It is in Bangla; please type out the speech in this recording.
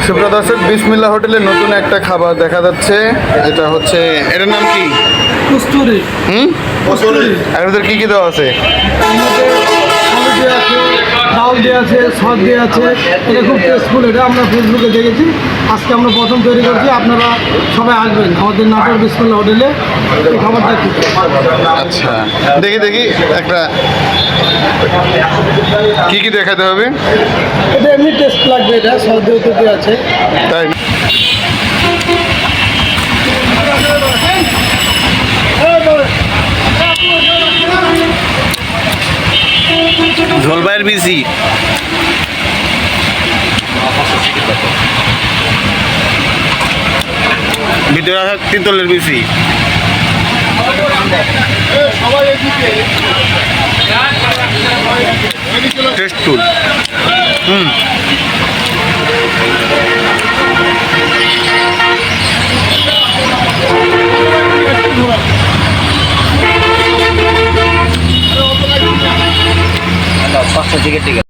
সুপ্রিয় দর্শক, বিসমিল্লাহ হোটেলে নতুন একটা খাবার দেখা যাচ্ছে। এটা হচ্ছে, এটার নাম কি? কস্তুরি। কচুরি। এর ভিতরে কি কি দেওয়া আছে? আলু দেওয়া আছে, ডাল দেওয়া আছে, সস দেওয়া আছে। এটা খুব টেস্টফুল। এটা আমরা ফেসবুকে দেখেছি, আজকে আমরা প্রথম তৈরি করছি। আপনারা সবাই আসবেন আমাদের নাটোর বিসমিল্লাহ হোটেলে এই খাবারটা খেতে। আচ্ছা, দেখি দেখি একটা কি কি দেখাতে হবে? এটা এমনি টেস্ট লাগবে, এটা সস দেওয়া আছে। তাই ঝোলবাইয়ের বিসি ভিতরে আছে তিনতলের বিসি। টেস্টফুল। পাঁচটা টিকিট